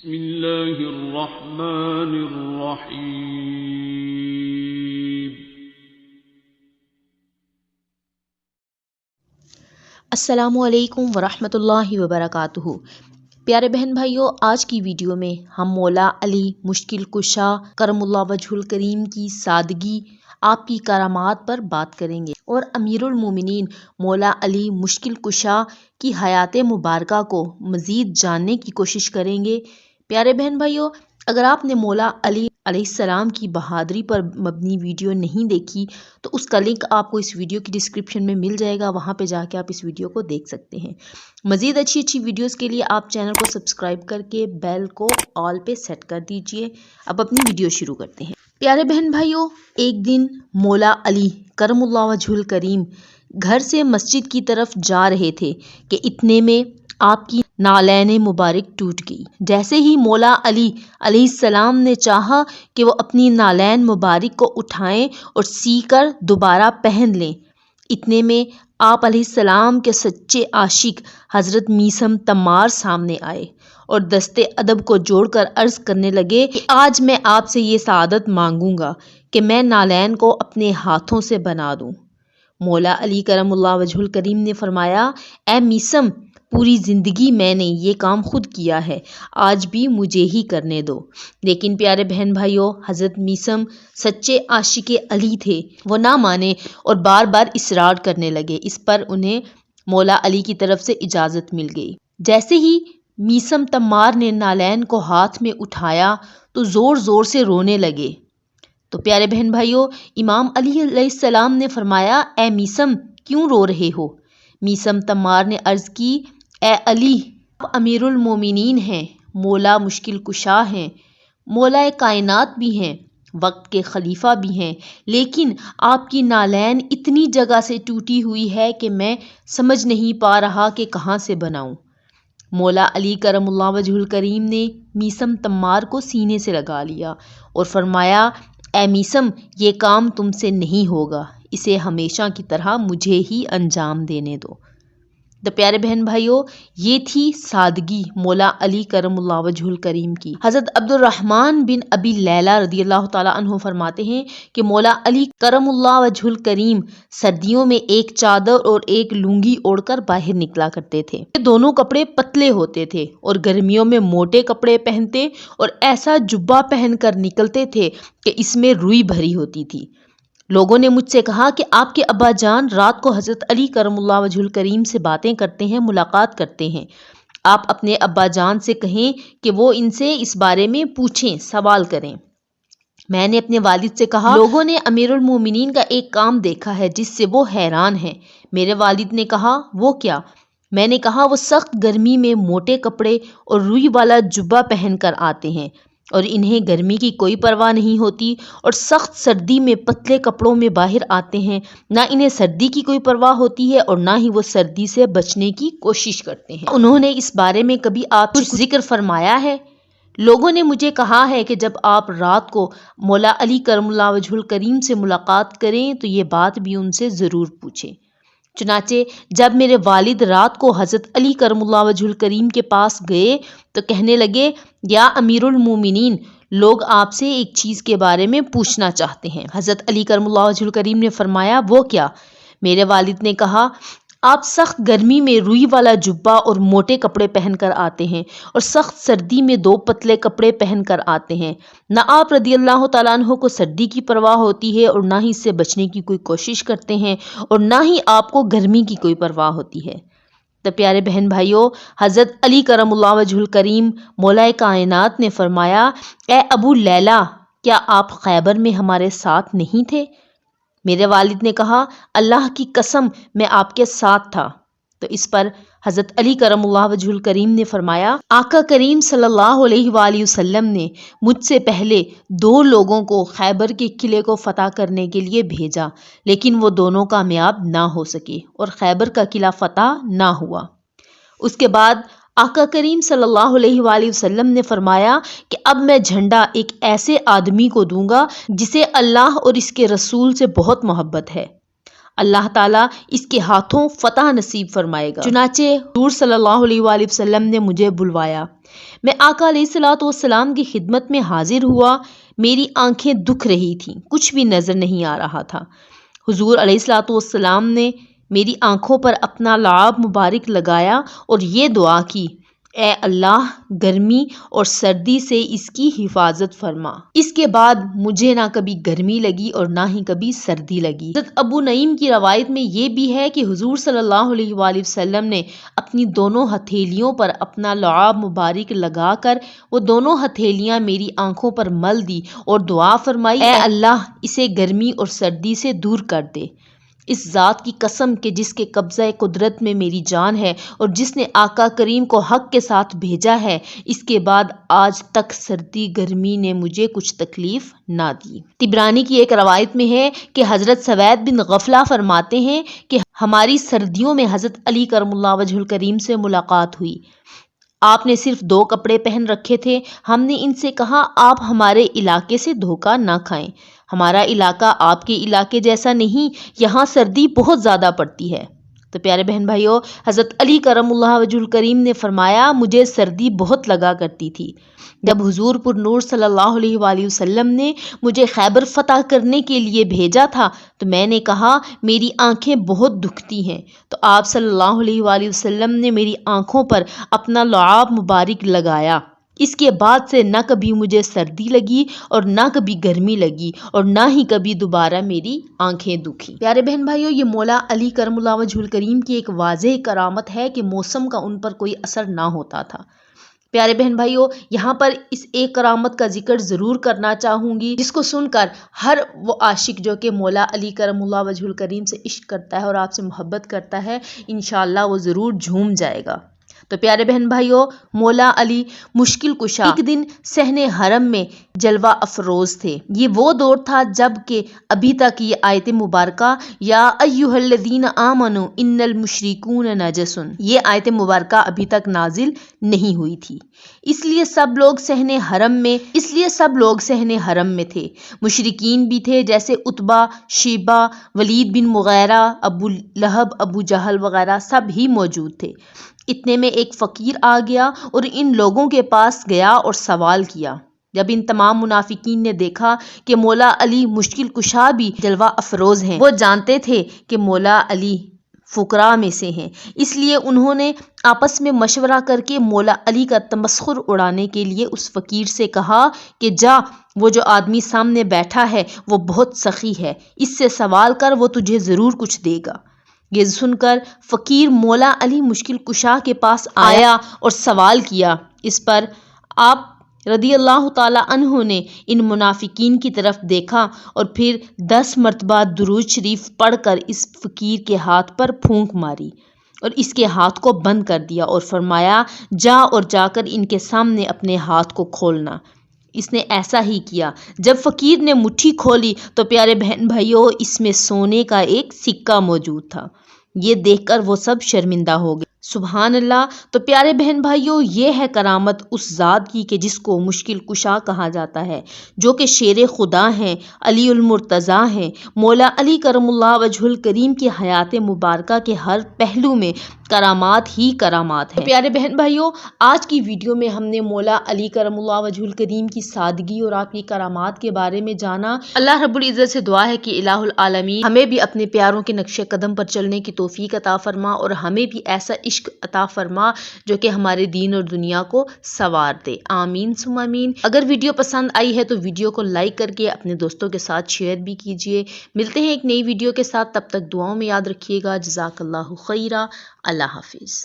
بسم اللہ الرحمن الرحیم۔ السلام علیکم ورحمۃ اللہ وبرکاتہ۔ پیارے بہن بھائیوں، آج کی ویڈیو میں ہم مولا علی مشکل کشا کرم اللہ وجہ الکریم کی سادگی، آپ کی کرامات پر بات کریں گے اور امیر المومنین مولا علی مشکل کشا کی حیات مبارکہ کو مزید جاننے کی کوشش کریں گے۔ پیارے بہن بھائیوں، اگر آپ نے مولا علی علیہ السلام کی بہادری پر مبنی ویڈیو نہیں دیکھی تو اس کا لنک آپ کو اس ویڈیو کی ڈسکرپشن میں مل جائے گا، وہاں پہ جا کے آپ اس ویڈیو کو دیکھ سکتے ہیں۔ مزید اچھی ویڈیوز کے لیے آپ چینل کو سبسکرائب کر کے بیل کو آل پہ سیٹ کر دیجئے۔ اب اپنی ویڈیو شروع کرتے ہیں۔ پیارے بہن بھائیوں، ایک دن مولا علی کرم اللہ وجہ الکریم گھر سے مسجد کی طرف جا رہے تھے کہ اتنے میں آپ کی نالین مبارک ٹوٹ گئی۔ جیسے ہی مولا علی علیہ السلام نے چاہا کہ وہ اپنی نالین مبارک کو اٹھائیں اور سی کر دوبارہ پہن لیں، اتنے میں آپ علیہ السلام کے سچے عاشق حضرت میثم تمار سامنے آئے اور دستے ادب کو جوڑ کر عرض کرنے لگے کہ آج میں آپ سے یہ سعادت مانگوں گا کہ میں نالین کو اپنے ہاتھوں سے بنا دوں۔ مولا علی کرم اللہ وجہ الکریم نے فرمایا، اے میثم، پوری زندگی میں نے یہ کام خود کیا ہے، آج بھی مجھے ہی کرنے دو۔ لیکن پیارے بہن بھائیوں، حضرت میثم سچے عاشق علی تھے، وہ نہ مانے اور بار بار اصرار کرنے لگے۔ اس پر انہیں مولا علی کی طرف سے اجازت مل گئی۔ جیسے ہی میثم تمار نے نالین کو ہاتھ میں اٹھایا تو زور زور سے رونے لگے۔ تو پیارے بہن بھائیوں، امام علی علیہ السلام نے فرمایا، اے میثم، کیوں رو رہے ہو؟ میثم تمار نے عرض کی، اے علی، آپ امیر المومنین ہیں، مولا مشکل کشا ہیں، مولا کائنات بھی ہیں، وقت کے خلیفہ بھی ہیں، لیکن آپ کی نالین اتنی جگہ سے ٹوٹی ہوئی ہے کہ میں سمجھ نہیں پا رہا کہ کہاں سے بناؤں۔ مولا علی کرم اللہ وجہ الکریم نے میثم تمار کو سینے سے لگا لیا اور فرمایا، اے میثم، یہ کام تم سے نہیں ہوگا، اسے ہمیشہ کی طرح مجھے ہی انجام دینے دو۔ تو پیارے بہن بھائیوں، یہ تھی سادگی مولا علی کرم اللہ وجہ الکریم کی۔ حضرت عبد الرحمن بن ابی لیلہ رضی اللہ تعالیٰ عنہ فرماتے ہیں کہ مولا علی کرم اللہ وجہ الکریم سردیوں میں ایک چادر اور ایک لنگی اوڑھ کر باہر نکلا کرتے تھے۔ یہ دونوں کپڑے پتلے ہوتے تھے اور گرمیوں میں موٹے کپڑے پہنتے اور ایسا جبہ پہن کر نکلتے تھے کہ اس میں روئی بھری ہوتی تھی۔ لوگوں نے مجھ سے کہا کہ آپ کے ابا جان رات کو حضرت علی کرم اللہ وجہ الکریم سے باتیں کرتے ہیں، ملاقات کرتے ہیں، آپ اپنے ابا جان سے کہیں کہ وہ ان سے اس بارے میں پوچھیں، سوال کریں۔ میں نے اپنے والد سے کہا، لوگوں نے امیر المومنین کا ایک کام دیکھا ہے جس سے وہ حیران ہیں۔ میرے والد نے کہا، وہ کیا؟ میں نے کہا، وہ سخت گرمی میں موٹے کپڑے اور روئی والا جبہ پہن کر آتے ہیں اور انہیں گرمی کی کوئی پرواہ نہیں ہوتی، اور سخت سردی میں پتلے کپڑوں میں باہر آتے ہیں، نہ انہیں سردی کی کوئی پرواہ ہوتی ہے اور نہ ہی وہ سردی سے بچنے کی کوشش کرتے ہیں۔ انہوں نے اس بارے میں کبھی آپ کچھ ذکر فرمایا ہے؟ لوگوں نے مجھے کہا ہے کہ جب آپ رات کو مولا علی کرم اللہ وجہ الکریم سے ملاقات کریں تو یہ بات بھی ان سے ضرور پوچھیں۔ چنانچہ جب میرے والد رات کو حضرت علی کرم اللہ وجہ الکریم کے پاس گئے تو کہنے لگے، یا امیر المومنین، لوگ آپ سے ایک چیز کے بارے میں پوچھنا چاہتے ہیں۔ حضرت علی کرم اللہ وجہ الکریم نے فرمایا، وہ کیا؟ میرے والد نے کہا، آپ سخت گرمی میں روئی والا جبہ اور موٹے کپڑے پہن کر آتے ہیں اور سخت سردی میں دو پتلے کپڑے پہن کر آتے ہیں، نہ آپ رضی اللہ تعالیٰ عنہ کو سردی کی پرواہ ہوتی ہے اور نہ ہی اس سے بچنے کی کوئی کوشش کرتے ہیں اور نہ ہی آپ کو گرمی کی کوئی پرواہ ہوتی ہے۔ تو پیارے بہن بھائیوں، حضرت علی کرم اللہ وجہ الکریم مولا کائنات نے فرمایا، اے ابو لیلہ، کیا آپ خیبر میں ہمارے ساتھ نہیں تھے؟ میرے والد نے کہا، اللہ کی قسم، میں آپ کے ساتھ تھا۔ تو اس پر حضرت علی کرم اللہ وجہ الکریم نے فرمایا، آقا کریم صلی اللہ علیہ وآلہ وسلم نے مجھ سے پہلے 2 لوگوں کو خیبر کے قلعے کو فتح کرنے کے لیے بھیجا، لیکن وہ دونوں کامیاب نہ ہو سکے اور خیبر کا قلعہ فتح نہ ہوا۔ اس کے بعد آقا کریم صلی اللہ علیہ وآلہ وسلم نے فرمایا کہ اب میں جھنڈا ایک ایسے آدمی کو دوں گا جسے اللہ اور اس کے رسول سے بہت محبت ہے۔ اللہ تعالیٰ اس کے ہاتھوں فتح نصیب فرمائے گا۔ چنانچہ حضور صلی اللہ علیہ وآلہ وسلم نے مجھے بلوایا، میں آقا علیہ الصلوۃ والسلام کی خدمت میں حاضر ہوا۔ میری آنکھیں دکھ رہی تھیں، کچھ بھی نظر نہیں آ رہا تھا۔ حضور علیہ الصلوۃ والسلام نے میری آنکھوں پر اپنا لعاب مبارک لگایا اور یہ دعا کی، اے اللہ گرمی اور سردی سے اس کی حفاظت فرما۔ اس کے بعد مجھے نہ کبھی گرمی لگی اور نہ ہی کبھی سردی لگی۔ حضرت ابو نعیم کی روایت میں یہ بھی ہے کہ حضور صلی اللہ علیہ وآلہ وسلم نے اپنی دونوں ہتھیلیوں پر اپنا لعاب مبارک لگا کر وہ دونوں ہتھیلیاں میری آنکھوں پر مل دی اور دعا فرمائی، اے اللہ اسے گرمی اور سردی سے دور کر دے۔ اس ذات کی قسم کہ جس کے قبضہ قدرت میں میری جان ہے اور جس نے آقا کریم کو حق کے ساتھ بھیجا ہے، اس کے بعد آج تک سردی گرمی نے مجھے کچھ تکلیف نہ دی۔ طبرانی کی ایک روایت میں ہے کہ حضرت سوید بن غفلہ فرماتے ہیں کہ ہماری سردیوں میں حضرت علی کرم اللہ وجہ الکریم سے ملاقات ہوئی۔ آپ نے صرف 2 کپڑے پہن رکھے تھے۔ ہم نے ان سے کہا، آپ ہمارے علاقے سے دھوکہ نہ کھائیں، ہمارا علاقہ آپ کے علاقے جیسا نہیں، یہاں سردی بہت زیادہ پڑتی ہے۔ تو پیارے بہن بھائیوں، حضرت علی کرم اللہ وجہ الکریم نے فرمایا، مجھے سردی بہت لگا کرتی تھی۔ جب حضور پر نور صلی اللہ علیہ وآلہ وسلم نے مجھے خیبر فتح کرنے کے لیے بھیجا تھا تو میں نے کہا، میری آنکھیں بہت دکھتی ہیں، تو آپ صلی اللہ علیہ وآلہ وسلم نے میری آنکھوں پر اپنا لعاب مبارک لگایا۔ اس کے بعد سے نہ کبھی مجھے سردی لگی اور نہ کبھی گرمی لگی اور نہ ہی کبھی دوبارہ میری آنکھیں دکھی۔ پیارے بہن بھائیوں، یہ مولا علی کرم اللہ وجہ الکریم کی ایک واضح کرامت ہے کہ موسم کا ان پر کوئی اثر نہ ہوتا تھا۔ پیارے بہن بھائیوں، یہاں پر اس ایک کرامت کا ذکر ضرور کرنا چاہوں گی جس کو سن کر ہر وہ عاشق جو کہ مولا علی کرم اللہ وجہ الکریم سے عشق کرتا ہے اور آپ سے محبت کرتا ہے، انشاءاللہ وہ ضرور جھوم جائے گا۔ تو پیارے بہن بھائیوں، مولا علی مشکل کشا ایک دن صحن حرم میں جلوہ افروز تھے۔ یہ وہ دور تھا جب کہ ابھی تک یہ آیت مبارکہ یا ایھا الذین آمنوا ان المشرکون نجس، یہ آیت مبارکہ ابھی تک نازل نہیں ہوئی تھی، اس لیے سب لوگ صحن حرم میں تھے۔ مشرکین بھی تھے، جیسے عتبہ، شیبہ، ولید بن مغیرہ، ابو لہب، ابو جہل وغیرہ سب ہی موجود تھے۔ اتنے میں ایک فقیر آ گیا اور ان لوگوں کے پاس گیا اور سوال کیا۔ جب ان تمام منافقین نے دیکھا کہ مولا علی مشکل کشا بھی جلوہ افروز ہیں، وہ جانتے تھے کہ مولا علی فقراء میں سے ہیں، اس لیے انہوں نے آپس میں مشورہ کر کے مولا علی کا تمسخر اڑانے کے لیے اس فقیر سے کہا کہ جا، وہ جو آدمی سامنے بیٹھا ہے وہ بہت سخی ہے، اس سے سوال کر، وہ تجھے ضرور کچھ دے گا۔ یہ سن کر فقیر مولا علی مشکل کشا کے پاس آیا اور سوال کیا۔ اس پر آپ رضی اللہ تعالی عنہ نے ان منافقین کی طرف دیکھا اور پھر 10 مرتبہ درود شریف پڑھ کر اس فقیر کے ہاتھ پر پھونک ماری اور اس کے ہاتھ کو بند کر دیا اور فرمایا، جا اور جا کر ان کے سامنے اپنے ہاتھ کو کھولنا۔ اس نے ایسا ہی کیا۔ جب فقیر نے مٹھی کھولی تو پیارے بہن بھائیوں، اس میں سونے کا ایک سکہ موجود تھا۔ یہ دیکھ کر وہ سب شرمندہ ہو گئے۔ سبحان اللہ۔ تو پیارے بہن بھائیوں، یہ ہے کرامت اس ذات کی کہ جس کو مشکل کشا کہا جاتا ہے، جو کہ شیر خدا ہیں، علی المرتضیٰ ہیں۔ مولا علی کرم اللہ وجہ الکریم کی حیات مبارکہ کے ہر پہلو میں کرامات ہی کرامات ہیں۔ پیارے بہن بھائیوں، آج کی ویڈیو میں ہم نے مولا علی کرم اللہ وجہ الکریم کی سادگی اور آپ کی کرامات کے بارے میں جانا۔ اللہ رب العزت سے دعا ہے کہ الہ العالمین ہمیں بھی اپنے پیاروں کے نقش قدم پر چلنے کی توفیق عطا فرما اور ہمیں بھی ایسا عشق عطا فرما جو کہ ہمارے دین اور دنیا کو سنوار دے۔ آمین ثم آمین۔ اگر ویڈیو پسند آئی ہے تو ویڈیو کو لائک کر کے اپنے دوستوں کے ساتھ شیئر بھی کیجیے۔ ملتے ہیں ایک نئی ویڈیو کے ساتھ، تب تک دعاؤں میں یاد رکھیے گا۔ جزاک اللہ خیرا۔ اللہ حافظ۔